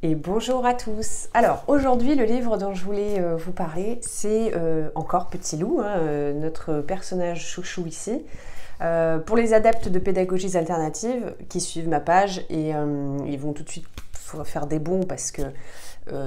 Et bonjour à tous. Alors aujourd'hui le livre dont je voulais vous parler c'est encore Petit Loup, notre personnage chouchou ici. Pour les adeptes de pédagogies alternatives qui suivent ma page et ils vont tout de suite faire des bons parce que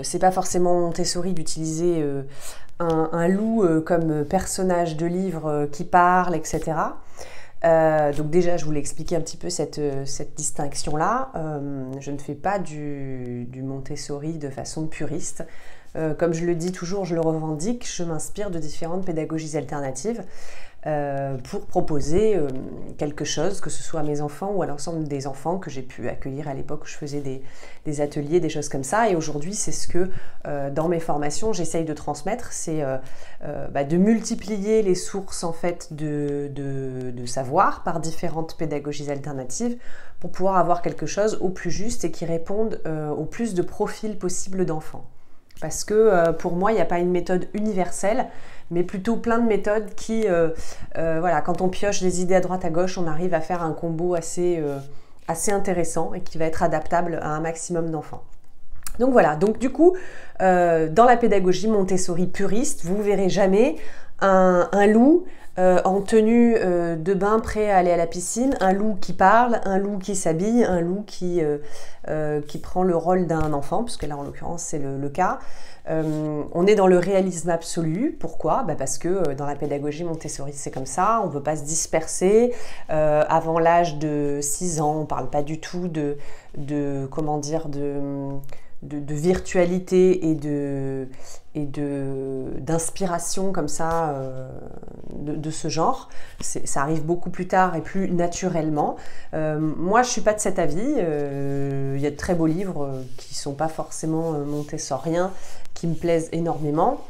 c'est pas forcément Montessori d'utiliser un loup comme personnage de livre qui parle, etc. Donc déjà, je voulais expliquer un petit peu cette distinction-là. Je ne fais pas du Montessori de façon puriste. Comme je le dis toujours, je le revendique, je m'inspire de différentes pédagogies alternatives pour proposer quelque chose, que ce soit à mes enfants ou à l'ensemble des enfants que j'ai pu accueillir à l'époque où je faisais des ateliers, des choses comme ça. Et aujourd'hui, c'est ce que dans mes formations, j'essaye de transmettre, c'est de multiplier les sources en fait de savoir par différentes pédagogies alternatives pour pouvoir avoir quelque chose au plus juste et qui réponde au plus de profils possibles d'enfants. Parce que pour moi, il n'y a pas une méthode universelle, mais plutôt plein de méthodes qui, voilà, quand on pioche des idées à droite à gauche, on arrive à faire un combo assez intéressant et qui va être adaptable à un maximum d'enfants. Donc voilà, donc du coup, dans la pédagogie Montessori puriste, vous ne verrez jamais un loup en tenue de bain prêt à aller à la piscine, un loup qui parle, un loup qui s'habille, un loup qui prend le rôle d'un enfant, puisque là en l'occurrence c'est le cas. On est dans le réalisme absolu. Pourquoi ? Parce que dans la pédagogie Montessori c'est comme ça, on ne veut pas se disperser. Avant l'âge de 6 ans, on ne parle pas du tout de virtualité et d'inspiration comme ça de ce genre. Ça arrive beaucoup plus tard et plus naturellement. Moi, je ne suis pas de cet avis. Il y a de très beaux livres qui ne sont pas forcément montessoriens, qui me plaisent énormément.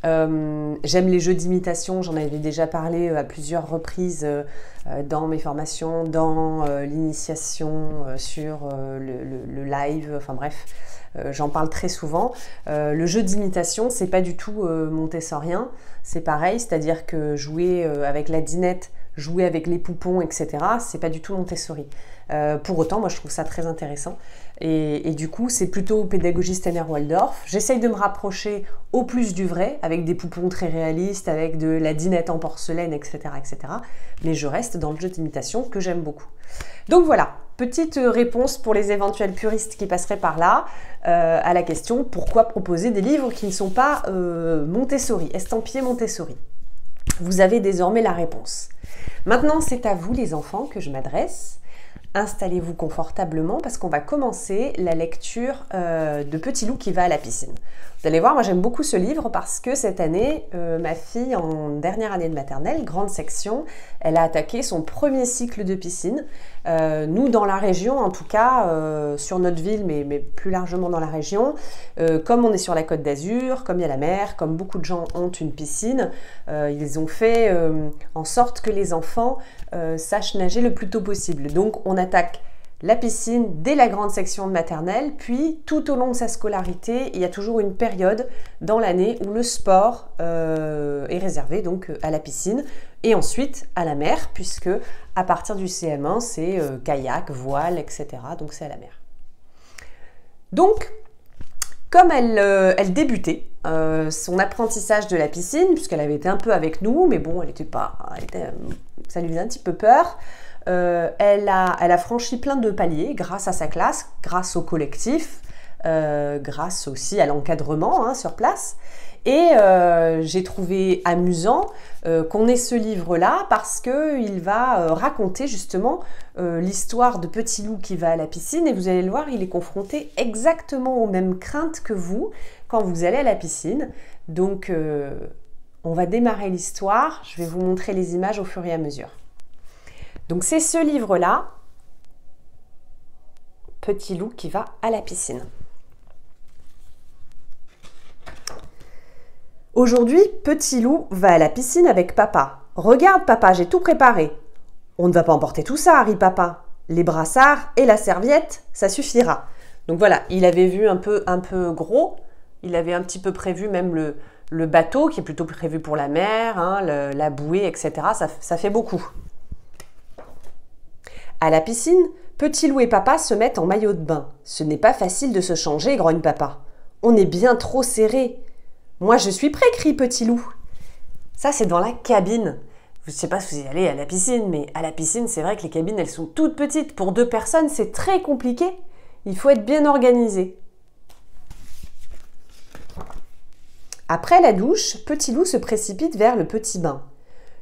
J'aime les jeux d'imitation, j'en avais déjà parlé à plusieurs reprises dans mes formations, dans l'initiation sur le live, enfin bref, j'en parle très souvent. Le jeu d'imitation, c'est pas du tout montessorien, c'est pareil, c'est-à-dire que jouer avec la dinette, jouer avec les poupons, etc., c'est pas du tout Montessori. Pour autant, moi je trouve ça très intéressant. Et du coup, c'est plutôt pédagogie Steiner-Waldorf. J'essaye de me rapprocher au plus du vrai, avec des poupons très réalistes, avec de la dinette en porcelaine, etc., etc. Mais je reste dans le jeu d'imitation que j'aime beaucoup. Donc voilà, petite réponse pour les éventuels puristes qui passeraient par là à la question pourquoi proposer des livres qui ne sont pas Montessori, estampillés Montessori. Vous avez désormais la réponse. Maintenant, c'est à vous les enfants que je m'adresse. Installez-vous confortablement parce qu'on va commencer la lecture de Petit Loup qui va à la piscine. Vous allez voir, moi j'aime beaucoup ce livre parce que cette année, ma fille en dernière année de maternelle, grande section, elle a attaqué son premier cycle de piscine. Nous dans la région, en tout cas sur notre ville, mais plus largement dans la région, comme on est sur la Côte d'Azur, comme il y a la mer, comme beaucoup de gens ont une piscine, ils ont fait en sorte que les enfants sachent nager le plus tôt possible. Donc on attaque la piscine dès la grande section de maternelle, puis tout au long de sa scolarité, il y a toujours une période dans l'année où le sport est réservé donc à la piscine et ensuite à la mer, puisque à partir du CM1, c'est kayak, voile, etc. Donc c'est à la mer. Donc, comme elle débutait son apprentissage de la piscine, puisqu'elle avait été un peu avec nous, mais bon, ça lui faisait un petit peu peur. Elle a franchi plein de paliers grâce à sa classe, grâce au collectif, grâce aussi à l'encadrement sur place. Et j'ai trouvé amusant qu'on ait ce livre-là parce qu'il va raconter justement l'histoire de Petit Loup qui va à la piscine. Et vous allez le voir, il est confronté exactement aux mêmes craintes que vous quand vous allez à la piscine. Donc on va démarrer l'histoire. Je vais vous montrer les images au fur et à mesure. Donc c'est ce livre-là, Petit Loup qui va à la piscine. Aujourd'hui, Petit Loup va à la piscine avec papa. Regarde papa, j'ai tout préparé. On ne va pas emporter tout ça, rit papa. Les brassards et la serviette, ça suffira. Donc voilà, il avait vu un peu gros, il avait un petit peu prévu même le bateau qui est plutôt prévu pour la mer, la bouée, etc. Ça fait beaucoup. À la piscine, Petit Loup et Papa se mettent en maillot de bain. Ce n'est pas facile de se changer, grogne Papa. On est bien trop serrés. Moi, je suis prêt, crie Petit Loup. Ça, c'est dans la cabine. Je ne sais pas si vous y allez à la piscine, mais à la piscine, c'est vrai que les cabines, elles sont toutes petites. Pour 2 personnes, c'est très compliqué. Il faut être bien organisé. Après la douche, Petit Loup se précipite vers le petit bain.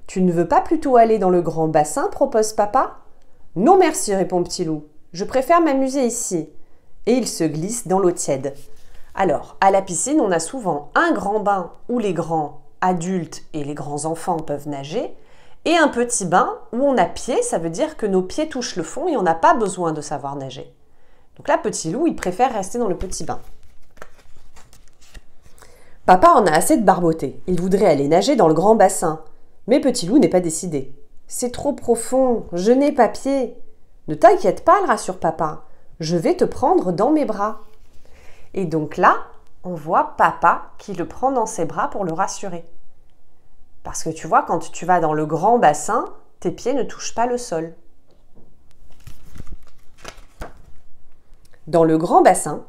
« Tu ne veux pas plutôt aller dans le grand bassin ?» propose Papa. « Non merci » répond Petit Loup. « Je préfère m'amuser ici. » Et il se glisse dans l'eau tiède. Alors, à la piscine, on a souvent un grand bain où les grands adultes et les grands enfants peuvent nager, et un petit bain où on a pied, ça veut dire que nos pieds touchent le fond et on n'a pas besoin de savoir nager. Donc là, Petit Loup, il préfère rester dans le petit bain. Papa en a assez de barboter. Il voudrait aller nager dans le grand bassin. Mais Petit Loup n'est pas décidé. « C'est trop profond, je n'ai pas pied. »« Ne t'inquiète pas, le rassure Papa. Je vais te prendre dans mes bras. » Et donc là, on voit Papa qui le prend dans ses bras pour le rassurer. Parce que tu vois, quand tu vas dans le grand bassin, tes pieds ne touchent pas le sol. Dans le grand bassin,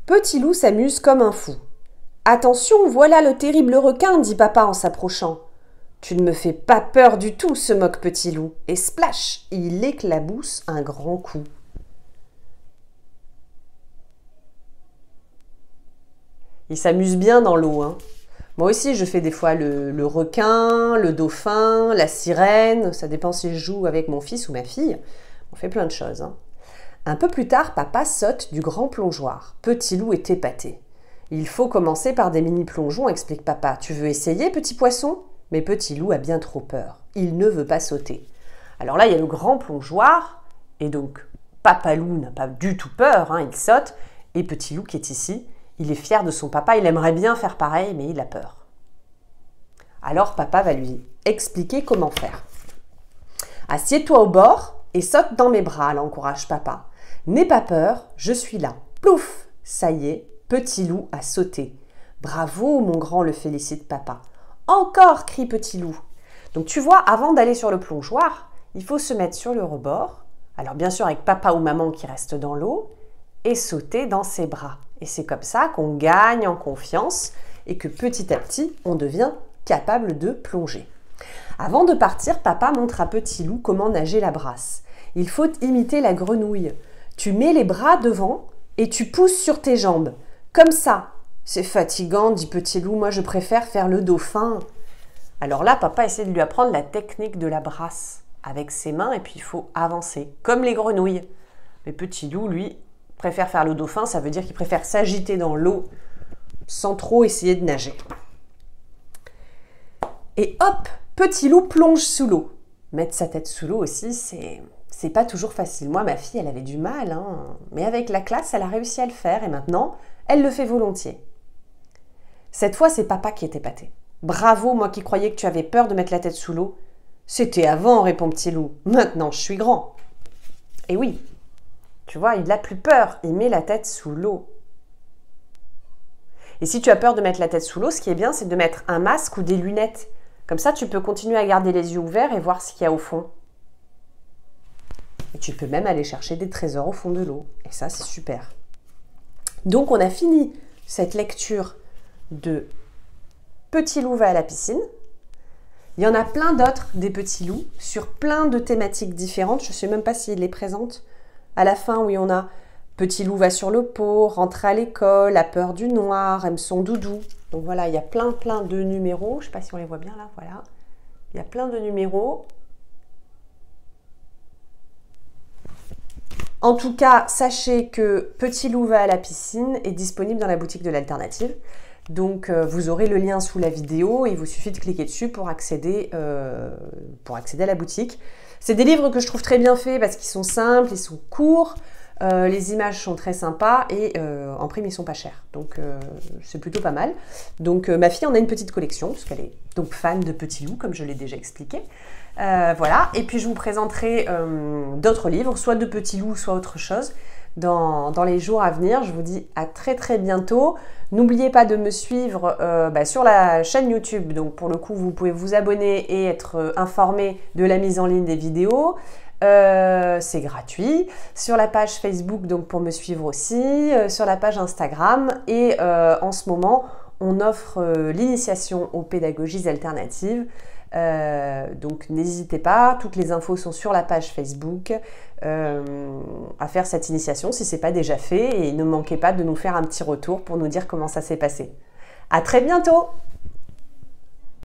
Petit Loup s'amuse comme un fou. « Attention, voilà le terrible requin » dit Papa en s'approchant. « Tu ne me fais pas peur du tout » se moque Petit Loup. Et splash, il éclabousse un grand coup. Il s'amuse bien dans l'eau, hein. Moi aussi, je fais des fois le requin, le dauphin, la sirène. Ça dépend si je joue avec mon fils ou ma fille. On fait plein de choses, hein. Un peu plus tard, Papa saute du grand plongeoir. Petit Loup est épaté. « Il faut commencer par des mini-plongeons » explique Papa. « Tu veux essayer, petit poisson ?» Mais Petit Loup a bien trop peur. Il ne veut pas sauter. Alors là, il y a le grand plongeoir. Et donc, Papa Loup n'a pas du tout peur, hein, il saute. Et Petit Loup qui est ici, il est fier de son papa. Il aimerait bien faire pareil, mais il a peur. Alors Papa va lui expliquer comment faire. « Assieds-toi au bord et saute dans mes bras » l'encourage Papa. « N'aie pas peur, je suis là. » Plouf! Ça y est, Petit Loup a sauté. « Bravo, mon grand » le félicite Papa. « Encore » crie Petit Loup. Donc tu vois, avant d'aller sur le plongeoir, il faut se mettre sur le rebord. Alors bien sûr avec papa ou maman qui reste dans l'eau et sauter dans ses bras. Et c'est comme ça qu'on gagne en confiance et que petit à petit, on devient capable de plonger. Avant de partir, Papa montre à Petit Loup comment nager la brasse. Il faut imiter la grenouille. Tu mets les bras devant et tu pousses sur tes jambes. Comme ça. C'est fatigant, dit Petit Loup. Moi, je préfère faire le dauphin. Alors là, Papa essaie de lui apprendre la technique de la brasse avec ses mains et puis il faut avancer, comme les grenouilles. Mais Petit Loup, lui, préfère faire le dauphin. Ça veut dire qu'il préfère s'agiter dans l'eau sans trop essayer de nager. Et hop, Petit Loup plonge sous l'eau. Mettre sa tête sous l'eau aussi, c'est pas toujours facile. Moi, ma fille, elle avait du mal, hein. Mais avec la classe, elle a réussi à le faire et maintenant, elle le fait volontiers. Cette fois, c'est Papa qui est épaté. « Bravo, moi qui croyais que tu avais peur de mettre la tête sous l'eau. »« C'était avant, » répond Petit Loup. « Maintenant, je suis grand. » Et oui, tu vois, il n'a plus peur. Il met la tête sous l'eau. Et si tu as peur de mettre la tête sous l'eau, ce qui est bien, c'est de mettre un masque ou des lunettes. Comme ça, tu peux continuer à garder les yeux ouverts et voir ce qu'il y a au fond. Et tu peux même aller chercher des trésors au fond de l'eau. Et ça, c'est super. Donc, on a fini cette lecture de Petit Loup va à la piscine. Il y en a plein d'autres, des petits loups, sur plein de thématiques différentes. Je ne sais même pas s'il les présente. À la fin, oui, on a Petit Loup va sur le pot, rentre à l'école, a peur du noir, aime son doudou. Donc voilà, il y a plein de numéros. Je ne sais pas si on les voit bien là, voilà. Il y a plein de numéros. En tout cas, sachez que Petit Loup va à la piscine est disponible dans la boutique de l'Alternative. Donc, vous aurez le lien sous la vidéo et il vous suffit de cliquer dessus pour accéder à la boutique. C'est des livres que je trouve très bien faits parce qu'ils sont simples, ils sont courts, les images sont très sympas et en prime, ils sont pas chers. Donc, c'est plutôt pas mal. Donc, ma fille en a une petite collection parce qu'elle est donc fan de Petit Loup, comme je l'ai déjà expliqué. Voilà, et puis je vous présenterai d'autres livres, soit de Petit Loup, soit autre chose, dans les jours à venir. Je vous dis à très bientôt. N'oubliez pas de me suivre sur la chaîne YouTube. Donc pour le coup, vous pouvez vous abonner et être informé de la mise en ligne des vidéos. C'est gratuit. Sur la page Facebook, donc pour me suivre aussi, sur la page Instagram. Et en ce moment, on offre l'initiation aux pédagogies alternatives. Donc n'hésitez pas, toutes les infos sont sur la page Facebook, à faire cette initiation si ce n'est pas déjà fait. Et ne manquez pas de nous faire un petit retour pour nous dire comment ça s'est passé. À très bientôt!